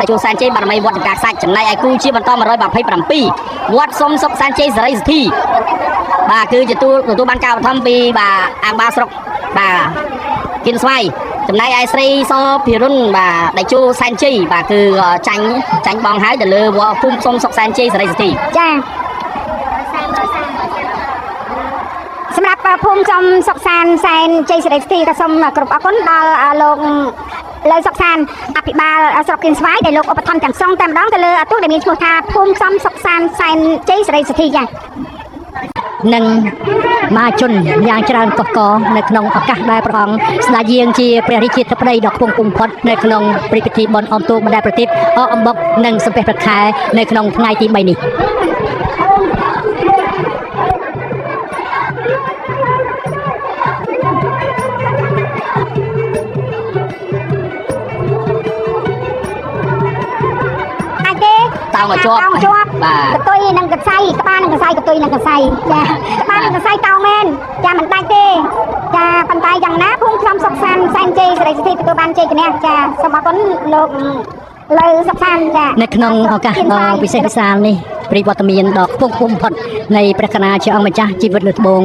Chu San Chê bạn mày vọt cả sạch chấm này ai cu chia bàn to mà rồi bảo phây bẩm pi vọt xong sọc San Chê rồi thì bà cứ cho tôi ban cao thăm pi bà ang ba sọc bà kiên xoay chấm này ai say so pirun bà đại Chu San Chê bà cứ tránh bong hái để lừa vọt phun xong sọc San Chê rồi thì chaสำหรับภูมิจอมศกซานแซนเจสเดสตีกระสมกรุบอกุนดอลลงเลยศกซานอภิบาลสกกินสไวได้ลงอุปธรรมจังซองตามร้องกันเลยตู้ได้มีชื่อท่าภูมิจอมศกซานแซนเจสเดสตีจ้ะនឹងមកជន់យ៉ាងច្រើនកកនៅក្នុងឱកាសដែលព្រះអង្គស្ដេចយាងជាព្រះរាជាធិបតីដ៏ខ្ពង់បំផុតនៅក្នុងព្រឹត្តិពិធីបុណ្យអុំទូកបណ្ដែតប្រទីបអំបុកនិងសំពះព្រះខែនៅក្នុងថ្ងៃទី3នេះតោងជាប់បាទកតុយនឹងកសៃក្បាលនឹងកសៃកតុយនឹងកសៃចាក្បាលនឹងកសៃតោងមែនចាមិនដាច់ទេចាប៉ុន្តែយ៉ាងណាភូមិខ្ញុំសុកសានសែនជ័យសេរីសិទ្ធិទទួលបានជ័យជំនះចាសូមអរគុណលោកលើសុកសានចានៅក្នុងឱកាសដ៏ពិសេសវិសាលនេះព្រៃវត្តមានដ៏ខ្ពង់បំផុតនៃព្រះកណាជាអង្គម្ចាស់ជីវិតលើត្បូង